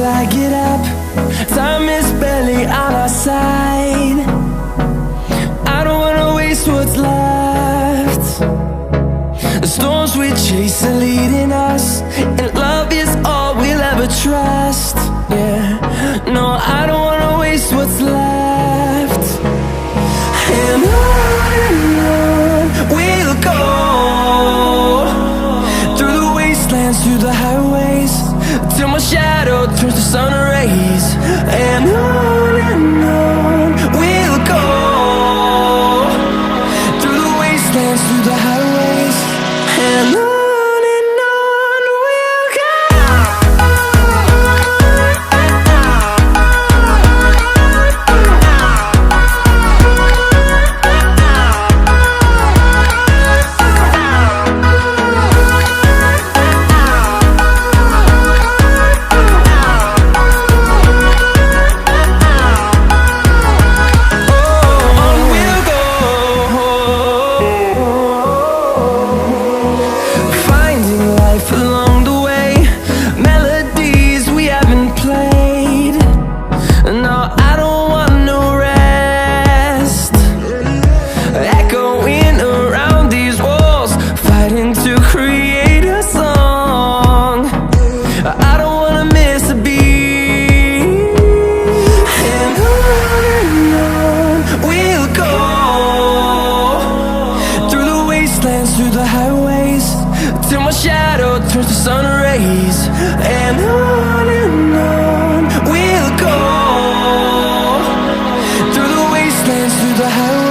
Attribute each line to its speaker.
Speaker 1: I get up. Time is barely on our side. I don't wanna waste what's left. The storms we chase are leading us, and love is all we'll ever trust. Yeah, no, I don't wanna waste what's left. And on we'll go, through the wastelands, through the highways, till my shadow turns to sun rays. And on we'll go, through the wastelands, through the highways, and on we'll go. Along the way, melodies we haven't played. No, I don't want no rest. Echoing around these walls, fighting to create a song. I don't wanna miss a beat. And on we'll go, through the wastelands, through the highways, till my shadow turns to sun rays. And on we'll go, through the wastelands, through the highways.